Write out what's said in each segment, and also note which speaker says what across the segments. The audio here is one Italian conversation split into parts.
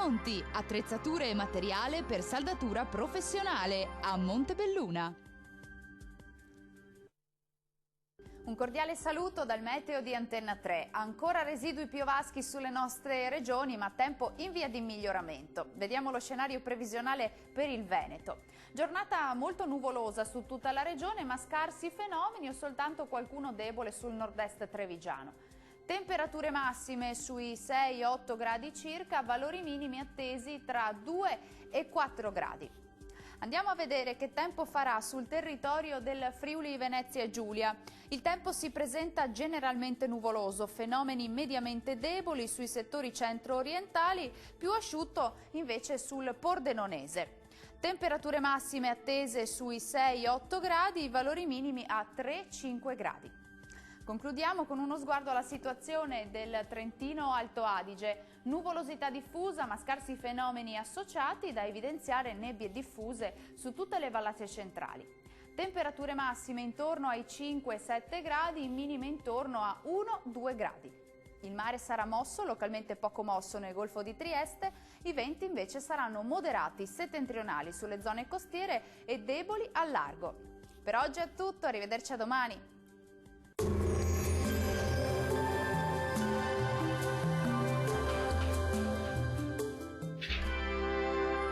Speaker 1: Tremonti, attrezzature e materiale per saldatura professionale a Montebelluna.
Speaker 2: Un cordiale saluto dal meteo di Antenna 3. Ancora residui piovaschi sulle nostre regioni, ma tempo in via di miglioramento. Vediamo lo scenario previsionale per il Veneto. Giornata molto nuvolosa su tutta la regione, ma scarsi fenomeni o soltanto qualcuno debole sul nord-est trevigiano. Temperature massime sui 6-8 gradi circa, valori minimi attesi tra 2 e 4 gradi. Andiamo a vedere che tempo farà sul territorio del Friuli Venezia Giulia. Il tempo si presenta generalmente nuvoloso, fenomeni mediamente deboli sui settori centro-orientali, più asciutto invece sul pordenonese. Temperature massime attese sui 6-8 gradi, valori minimi a 3-5 gradi. Concludiamo con uno sguardo alla situazione del Trentino Alto Adige. Nuvolosità diffusa ma scarsi fenomeni associati, da evidenziare nebbie diffuse su tutte le vallate centrali. Temperature massime intorno ai 5-7 gradi, minime intorno a 1-2 gradi. Il mare sarà mosso, localmente poco mosso nel Golfo di Trieste, i venti invece saranno moderati settentrionali sulle zone costiere e deboli al largo. Per oggi è tutto, arrivederci a domani!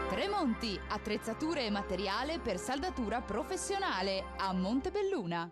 Speaker 1: Tremonti, attrezzature e materiale per saldatura professionale a Montebelluna.